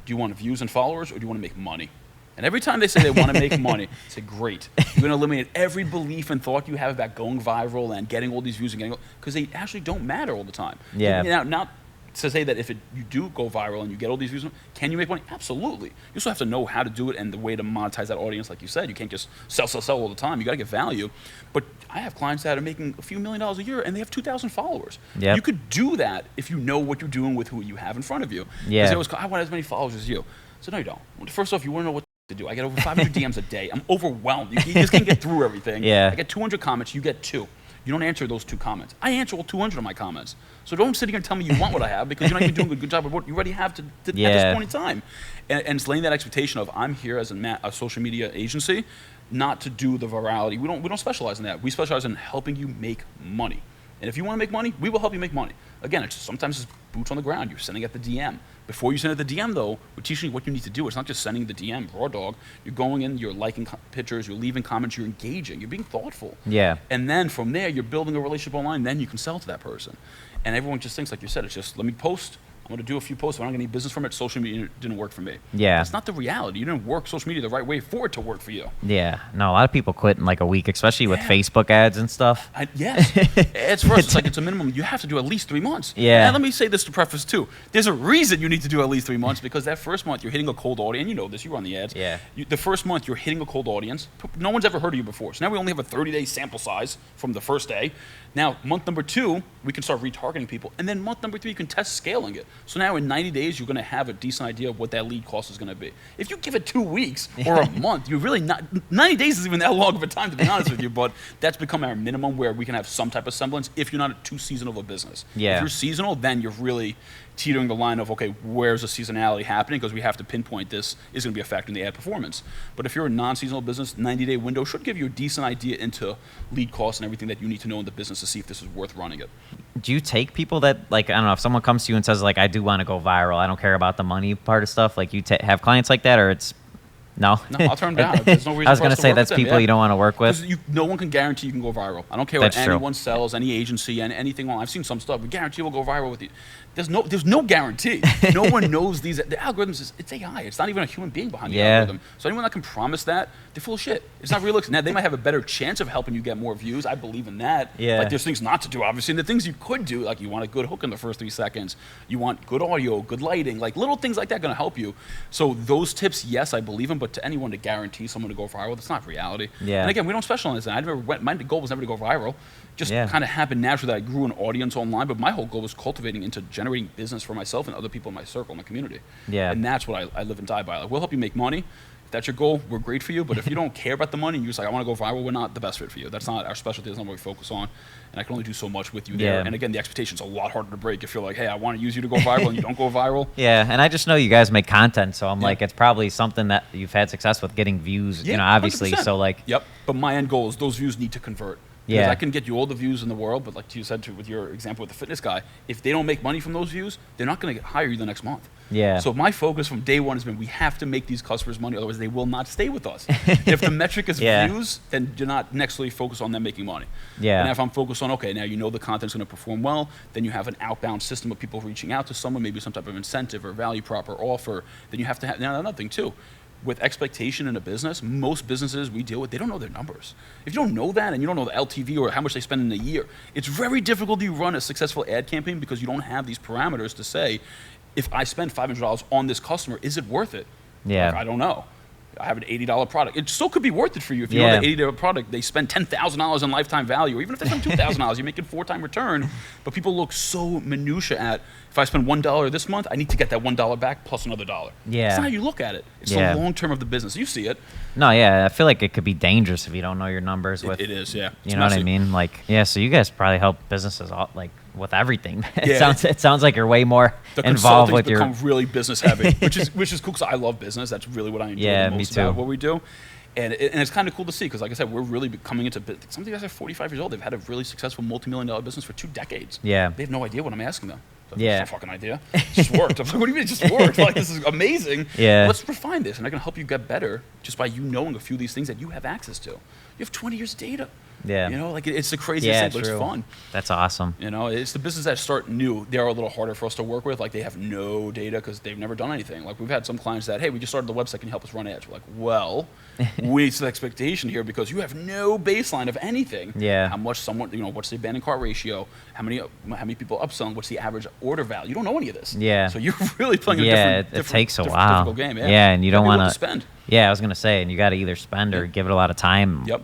Do you want views and followers or do you want to make money? And every time they say they want to make money, I say, great. You're going to eliminate every belief and thought you have about going viral and getting all these views and getting, because they actually don't matter all the time. Yeah. Now, not to say that if you do go viral and you get all these views, can you make money? Absolutely. You still have to know how to do it and the way to monetize that audience, like you said. You can't just sell all the time. You got to get value. But I have clients that are making a few $1 million a year and they have 2,000 followers. Yep. You could do that if you know what you're doing with who you have in front of you. Yeah. Because they always go, I want as many followers as you. So no, you don't. First off, you want to know what to do. I get over 500 DMs a day. I'm overwhelmed. You just can't get through everything. Yeah. I get 200 comments. You get 2. You don't answer those 2 comments. I answer all 200 of my comments. So don't sit here and tell me you want what I have because you're not even doing a good job of what you already have at this point in time. And it's laying that expectation of I'm here as a social media agency, not to do the virality. We don't specialize in that. We specialize in helping you make money. And if you want to make money, we will help you make money. Again, sometimes it's boots on the ground. You're sending it the DM. Before you send it the DM, though, we're teaching you what you need to do. It's not just sending the DM, raw dog. You're going in, you're liking pictures, you're leaving comments, you're engaging, you're being thoughtful. Yeah. And then from there, you're building a relationship online. Then you can sell to that person. And everyone just thinks, like you said, it's just let me post. I'm going to do a few posts. I'm not going to need business from it. Social media didn't work for me. Yeah. That's not the reality. You didn't work social media the right way for it to work for you. Yeah. No, a lot of people quit in like a week, especially with Facebook ads and stuff. Yes. It's for us. It's like it's a minimum. You have to do at least 3 months. Yeah. And let me say this to preface too. There's a reason you need to do at least 3 months because that first month you're hitting a cold audience. You know this. You run the ads. Yeah. The first month you're hitting a cold audience. No one's ever heard of you before. So now we only have a 30-day sample size from the first day. Now, month number 2, we can start retargeting people. And then month number 3, you can test scaling it. So now in 90 days, you're going to have a decent idea of what that lead cost is going to be. If you give it 2 weeks or a month, you really not, 90 days isn't even that long of a time, to be honest with you, but that's become our minimum where we can have some type of semblance if you're not too seasonal of a business. Yeah. If you're seasonal, then you're really teetering the line of, okay, where's the seasonality happening? Because we have to pinpoint this is going to be a factor in the ad performance. But if you're a non-seasonal business, 90-day window should give you a decent idea into lead costs and everything that you need to know in the business to see if this is worth running it. Do you take people that, like, I don't know, if someone comes to you and says, like, I do want to go viral, I don't care about the money part of stuff, like, you have clients like that, or it's no? No, I'll turn them down. There's no reason I was going to say that's people you don't want to work with. No one can guarantee you can go viral. I don't care That's what true. anyone sells, any agency, and anything. I've seen some stuff. We guarantee we'll go viral with you. There's no guarantee. No one knows these. The algorithms, it's AI. It's not even a human being behind the algorithm. So anyone that can promise that, they're full of shit. It's not realistic. Now, they might have a better chance of helping you get more views. I believe in that. Yeah. Like, there's things not to do, obviously. And the things you could do, like you want a good hook in the first 3 seconds. You want good audio, good lighting. Like, little things like that are going to help you. So those tips, yes, I believe in. But to anyone to guarantee someone to go viral, that's not reality. Yeah. And again, we don't specialize in that. My goal was never to go viral. Just kind of happened naturally that I grew an audience online, but my whole goal was cultivating into generating business for myself and other people in my circle, my community. Yeah. And that's what I live and die by. Like, we'll help you make money. If that's your goal, we're great for you. But if you don't care about the money and you're just like, I want to go viral, we're not the best fit for you. That's not our specialty. That's not what we focus on. And I can only do so much with you there. And again, the expectation's a lot harder to break if you're like, hey, I want to use you to go viral and you don't go viral. Yeah, and I just know you guys make content, so I'm like, it's probably something that you've had success with getting views, you know, obviously. 100%. So like, Yep. But my end goal is those views need to convert. Because I can get you all the views in the world, but like you said with your example with the fitness guy, if they don't make money from those views, they're not going to hire you the next month. Yeah. So my focus from day one has been we have to make these customers money, otherwise they will not stay with us. If the metric is views, then you're not necessarily focused on them making money. Yeah. And if I'm focused on, okay, now you know the content's going to perform well, then you have an outbound system of people reaching out to someone, maybe some type of incentive or value prop or offer, then you have to have, now another thing too, with expectation in a business, most businesses we deal with, they don't know their numbers. If you don't know that and you don't know the LTV or how much they spend in a year, it's very difficult to run a successful ad campaign because you don't have these parameters to say, if I spend $500 on this customer, is it worth it? Yeah. Like, I don't know. I have an $80 product. It still could be worth it for you if you know the $80 product, they spend $10,000 in lifetime value, or even if they spend $2,000, you're making 4-time return. But people look so minutia at, if I spend $1 this month, I need to get that $1 back plus another $1. Yeah. That's not how you look at it. It's the long term of the business. You see it. No, yeah, I feel like it could be dangerous if you don't know your numbers. With it is, yeah. You know what I mean? Like, yeah. So you guys probably help businesses like with everything. It sounds like you're way more involved with your. Become really business heavy, which is cool because I love business. That's really what I enjoy the most about what we do. And it's kind of cool to see because, like I said, we're really coming into some of these guys are 45 years old. They've had a really successful multi-million-dollar business for 2 decades. Yeah. They have no idea what I'm asking them. Like, yeah. It's a fucking idea. It just worked. I'm like, what do you mean it just worked? Like, this is amazing. Yeah. Let's refine this, and I can help you get better just by you knowing a few of these things that you have access to. You have 20 years of data. Yeah. You know, like it's the craziest thing, but true. it's fun. That's awesome. You know, it's the businesses that start new. They are a little harder for us to work with. Like, they have no data because they've never done anything. Like, we've had some clients that, hey, we just started the website. Can you help us run ads? We're like, well, we need some expectation here because you have no baseline of anything. Yeah. How much someone, you know, what's the abandoned cart ratio? How many people upselling? What's the average order value? You don't know any of this. Yeah. So you're really playing a it takes a while. difficult game. Yeah, and you don't want to spend. Yeah, I was gonna say, and you got to either spend or give it a lot of time. Yep.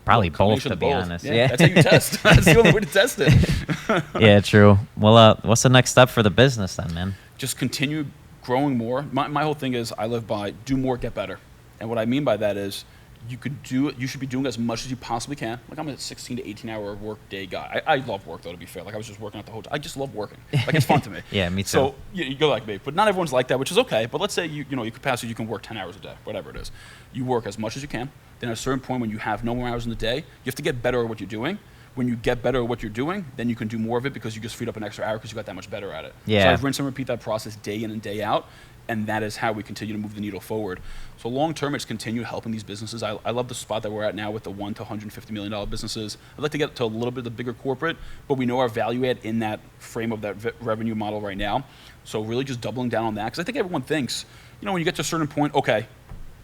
Probably both, to be honest. Yeah, that's how you test. That's the only way to test it. Yeah, true. Well, what's the next step for the business then, man? Just continue growing more. My whole thing is I live by do more, get better. And what I mean by that is you should be doing as much as you possibly can. Like, I'm a 16 to 18 hour work day guy. I love work, though, to be fair. Like, I was just working at the hotel. I just love working. Like, it's fun to me. Yeah, me too. So you go like me. But not everyone's like that, which is okay. But let's say your capacity, you can work 10 hours a day, whatever it is. You work as much as you can. Then at a certain point when you have no more hours in the day, you have to get better at what you're doing. When you get better at what you're doing, then you can do more of it because you just freed up an extra hour because you got that much better at it. Yeah. So I rinse and repeat that process day in and day out, and that is how we continue to move the needle forward. So long term, it's continue helping these businesses. I love the spot that we're at now with the $1 to $150 million businesses. I'd like to get to a little bit of the bigger corporate, but we know our value add in that frame of that revenue model right now. So really just doubling down on that, because I think everyone thinks, when you get to a certain point, okay,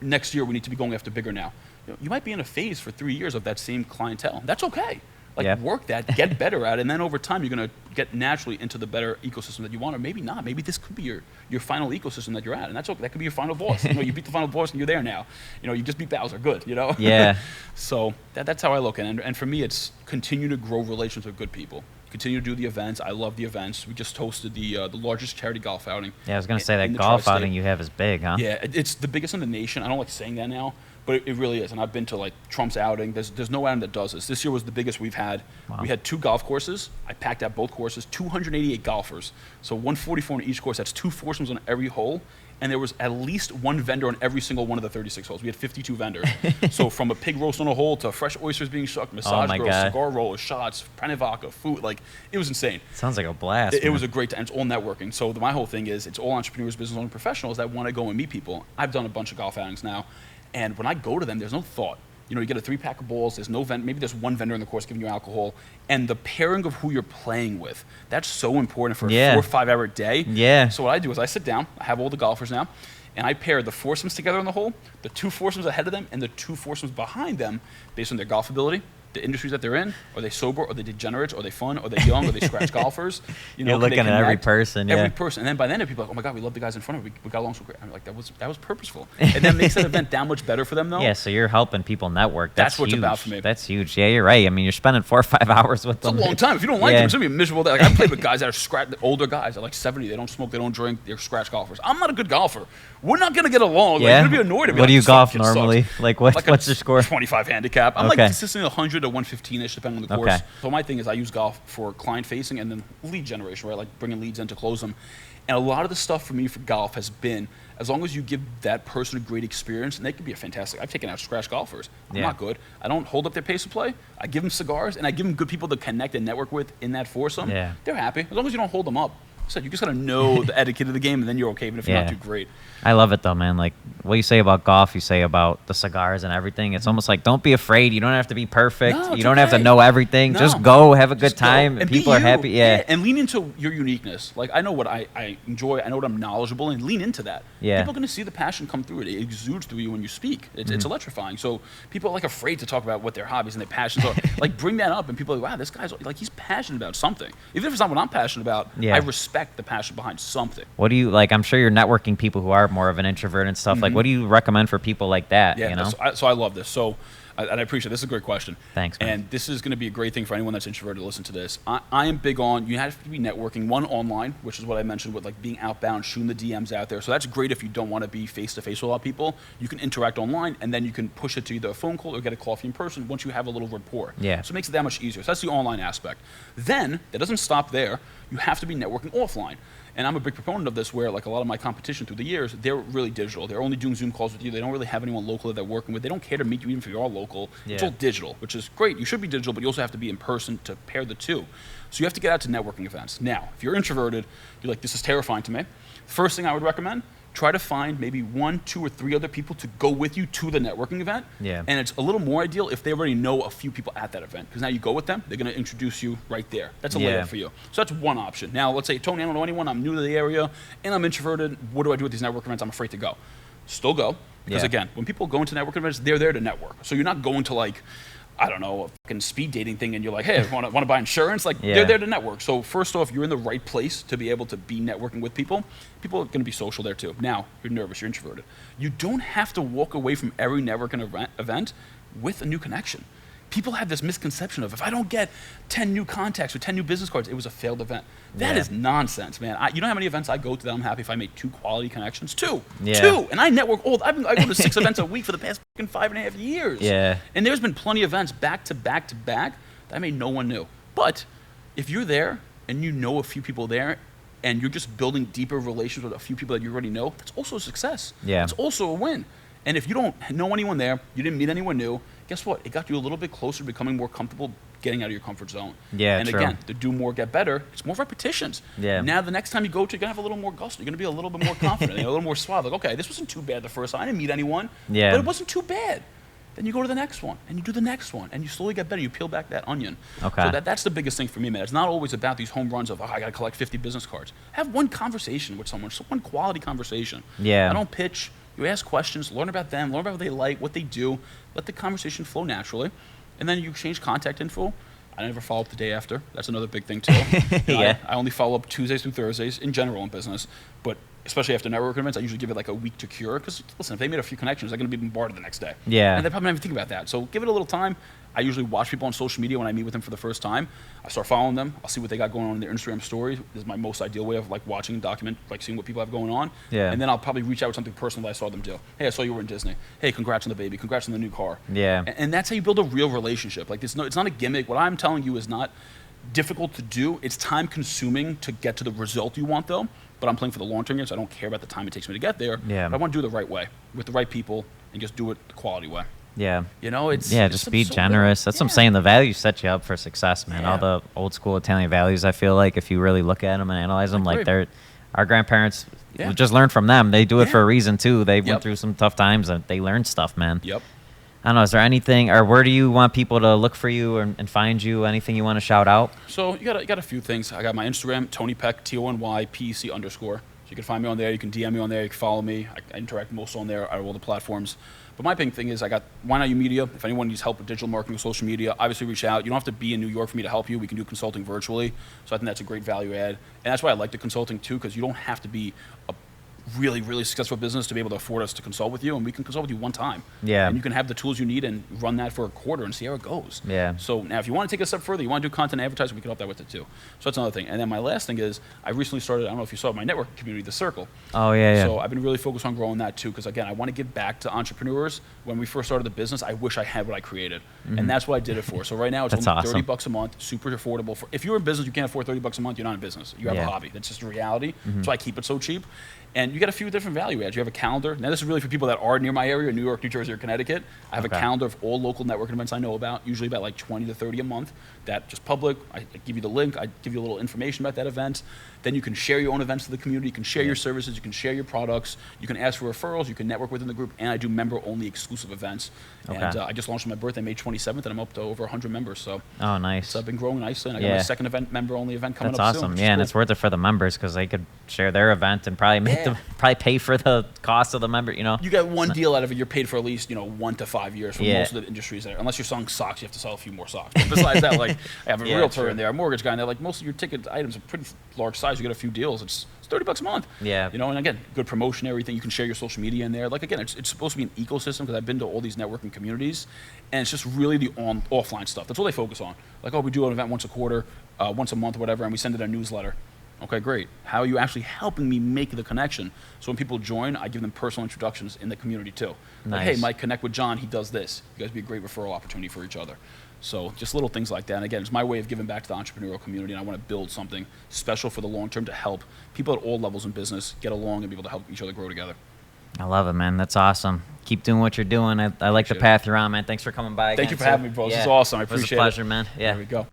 next year we need to be going after bigger now. You might be in a phase for 3 years of that same clientele. That's okay. Work that, get better at it, and then over time you're going to get naturally into the better ecosystem that you want, or maybe not. Maybe this could be your final ecosystem that you're at, and that's okay. That could be your final boss. You beat the final boss and you're there now. You just beat Bowser. Good. Yeah. So that's how I look at it. And for me, it's continue to grow relations with good people. Continue to do the events. I love the events. We just hosted the largest charity golf outing. Yeah, I was going to say that golf outing you have is big, huh? Yeah, it's the biggest in the nation. I don't like saying that now, but it really is. And I've been to like Trump's outing. There's no outing that does this. This year was the biggest we've had. Wow. We had 2 golf courses. I packed out both courses, 288 golfers. So 144 on each course. That's 2 foursomes on every hole. And there was at least 1 vendor on every single one of the 36 holes. We had 52 vendors. So from a pig roast on a hole to fresh oysters being shucked, massage girls, cigar rollers, shots, penne vodka, food. Like, it was insane. Sounds like a blast. It was a great time. It's all networking. So my whole thing is it's all entrepreneurs, business owners, professionals that want to go and meet people. I've done a bunch of golf outings now. And when I go to them, there's no thought. You know, you get a 3-pack of balls. There's no maybe there's 1 vendor in the course giving you alcohol, and the pairing of who you're playing with. That's so important for a 4 or 5 hour day. Yeah. So what I do is I sit down. I have all the golfers now, and I pair the foursomes together on the hole, the 2 foursomes ahead of them, and the 2 foursomes behind them, based on their golf ability, the industries that they're in. Are they sober? Are they degenerates? Are they fun? Are they young? Are they scratch golfers? You know, you're looking at every person. Every person. And then by then, people are like, oh my God, we love the guys in front of us. We got along so great. I'm like, that was purposeful. And that makes that event that much better for them, though. Yeah, so you're helping people network. That's what huge. it's about for me. That's huge. Yeah, you're right. I mean, you're spending 4 or 5 hours with them. It's a long time. If you don't like them, it's going to be a miserable day. Like, I played with guys that are older guys. They're like 70. They don't smoke. They don't drink. They're scratch golfers. I'm not a good golfer. We're not going to get along. Yeah. Like, you're going to be annoyed at me. What do you golf sucks. normally? Like, what's your score? 25 handicap. I'm like consistently 100 to 115-ish, depending on the course. Okay. So my thing is I use golf for client-facing and then lead generation, right? Like bringing leads in to close them. And a lot of the stuff for me for golf has been, as long as you give that person a great experience, and they could be a fantastic. I've taken out scratch golfers. I'm not good. I don't hold up their pace of play. I give them cigars, and I give them good people to connect and network with in that foursome. Yeah. They're happy. As long as you don't hold them up. So you just got to know the etiquette of the game, and then you're okay, even if you're not too great. I love it, though, man. Like, what you say about golf, you say about the cigars and everything. It's almost like, don't be afraid. You don't have to be perfect. No, you don't have to know everything. No. Just go, have a good time, and people are happy. Yeah. And lean into your uniqueness. Like, I know what I enjoy. I know what I'm knowledgeable in. Lean into that. Yeah. People are going to see the passion come through. It exudes through you when you speak. It's electrifying. So people are, like, afraid to talk about what their hobbies and their passions are. Like, bring that up, and people are like, wow, this guy's, like, he's passionate about something. Even if it's not what I'm passionate about, I respect the passion behind something. What do you like? I'm sure you're networking people who are more of an introvert and stuff. Like, what do you recommend for people like that? Yeah, you know? so I love this. So, and I appreciate it. This is a great question. Thanks, man. And this is going to be a great thing for anyone that's introverted to listen to this. I am big on, you have to be networking, one, online, which is what I mentioned with like being outbound, shooting the DMs out there. So that's great if you don't want to be face-to-face with a lot of people. You can interact online, and then you can push it to either a phone call or get a coffee in person once you have a little rapport. Yeah. So it makes it that much easier. So that's the online aspect. Then, that doesn't stop there. You have to be networking offline. And I'm a big proponent of this where, like, a lot of my competition through the years, they're really digital. They're only doing Zoom calls with you. They don't really have anyone local that they're working with. They don't care to meet you even if you are local. Yeah. It's all digital, which is great. You should be digital, but you also have to be in person to pair the two. So you have to get out to networking events. Now, if you're introverted, you're like, this is terrifying to me. First thing I would recommend, try to find maybe 1, 2, or 3 other people to go with you to the networking event. Yeah. And it's a little more ideal if they already know a few people at that event, because now you go with them, they're going to introduce you right there. That's a layup for you. So that's one option. Now, let's say, Tony, I don't know anyone, I'm new to the area, and I'm introverted. What do I do with these networking events? I'm afraid to go. Still go. Because again, when people go into networking events, they're there to network. So you're not going to, like, I don't know, a fucking speed dating thing, and you're like, hey, want to buy insurance? Like, they're there to network. So first off, you're in the right place to be able to be networking with people. People are going to be social there too. Now, you're nervous, you're introverted. You don't have to walk away from every networking event with a new connection. People have this misconception of, if I don't get 10 new contacts or 10 new business cards, it was a failed event. That is nonsense, man. You know how many events I go to that I'm happy if I make 2 quality connections? 2. Yeah. 2. And I network I go to 6 events a week for the past 5.5 years. Yeah. And there's been plenty of events back to back to back that I made no one new. But if you're there and you know a few people there and you're just building deeper relations with a few people that you already know, that's also a success. Yeah. It's also a win. And if you don't know anyone there, you didn't meet anyone new, guess what? It got you a little bit closer to becoming more comfortable getting out of your comfort zone. Yeah, and true. again, to do more, get better, it's more repetitions. Yeah. Now the next time you go to, you're going to have a little more gusto. You're going to be a little bit more confident, a little more suave. Like, okay, this wasn't too bad the first time. I didn't meet anyone, but it wasn't too bad. Then you go to the next one, and you do the next one, and you slowly get better. You peel back that onion. Okay. So that's the biggest thing for me, man. It's not always about these home runs of, I got to collect 50 business cards. Have one conversation with someone, just one quality conversation. Yeah. I don't pitch. You ask questions, learn about them, learn about what they like, what they do. Let the conversation flow naturally. And then you exchange contact info. I never follow up the day after. That's another big thing, too. I only follow up Tuesdays through Thursdays in general in business. But especially after networking events, I usually give it like a week to cure. Because, listen, if they made a few connections, they're going to be bombarded the next day. Yeah. And they probably don't even think about that. So give it a little time. I usually watch people on social media when I meet with them for the first time. I start following them. I'll see what they got going on in their Instagram story. This is my most ideal way of like watching and document, like seeing what people have going on. Yeah. And then I'll probably reach out with something personal that I saw them do. Hey, I saw you were in Disney. Hey, congrats on the baby. Congrats on the new car. Yeah. And that's how you build a real relationship. Like it's not a gimmick. What I'm telling you is not difficult to do. It's time consuming to get to the result you want though. But I'm playing for the long term here, so I don't care about the time it takes me to get there. Yeah. But I want to do it the right way with the right people and just do it the quality way. Yeah. You know, it's just be generous. That's what I'm saying. The values set you up for success, man. Yeah. All the old school Italian values, I feel like if you really look at them and analyze them, like our grandparents, we just learned from them. They do it for a reason too. They went through some tough times and they learned stuff, man. Yep. I don't know. Is there anything, or where do you want people to look for you and find you? Anything you want to shout out? So you got a few things. I got my Instagram, Tony Peck, TonyPEC_. So you can find me on there. You can DM me on there. You can follow me. I interact most on there out of all the platforms. But my big thing is I got Why Not You Media. If anyone needs help with digital marketing or social media, obviously reach out. You don't have to be in New York for me to help you. We can do consulting virtually. So I think that's a great value add. And that's why I like the consulting too, because you don't have to be a really, really successful business to be able to afford us to consult with you, and we can consult with you one time. Yeah. And you can have the tools you need and run that for a quarter and see how it goes. Yeah. So now if you want to take it a step further, you want to do content advertising, we can help that with it too. So that's another thing. And then my last thing is I recently started, I don't know if you saw my network community, The Circle. Oh, yeah. So I've been really focused on growing that too, because again, I want to give back to entrepreneurs. When we first started the business, I wish I had what I created. And that's what I did it for. So right now it's only $30 a month, super affordable. If you're in business, you can't afford $30 a month, you're not in business. You have a hobby. That's just a reality. So I keep it so cheap. And you get a few different value adds. You have a calendar. Now, this is really for people that are near my area, New York, New Jersey, or Connecticut. I have a calendar of all local networking events I know about, usually about like 20 to 30 a month. That just public. I give you the link. I give you a little information about that event. Then you can share your own events to the community. You can share your services. You can share your products. You can ask for referrals. You can network within the group. And I do member-only exclusive events. And I just launched my birthday, May 27th, and I'm up to over 100 members. So nice. So I've been growing nicely. And I got my second event, member-only event coming up soon. That's awesome. Yeah, and it's worth it for the members because they could share their event and probably make probably pay for the cost of the member. You know, you get one deal out of it. You're paid for at least 1 to 5 years for most of the industries there. Unless you're selling socks, you have to sell a few more socks. But besides that, like I have a realtor in there, a mortgage guy, and they're like most of your ticket items are pretty large size. You get a few deals. It's $30 a month. Yeah. And again, good promotion, everything. You can share your social media in there. Like again, it's supposed to be an ecosystem because I've been to all these networking communities, and it's just really the offline stuff. That's all they focus on. Like, we do an event once a quarter, once a month, whatever, and we send it a newsletter. Okay, great. How are you actually helping me make the connection? So when people join, I give them personal introductions in the community too. Nice. Like, hey, Mike, connect with John. He does this. You guys be a great referral opportunity for each other. So just little things like that. And again, it's my way of giving back to the entrepreneurial community, and I want to build something special for the long term to help people at all levels in business get along and be able to help each other grow together. I love it, man. That's awesome. Keep doing what you're doing. I like the path you're on, man. Thanks for coming by. Thank you for having me, bro. This is awesome. I appreciate it. It was a pleasure, man. Yeah. There we go.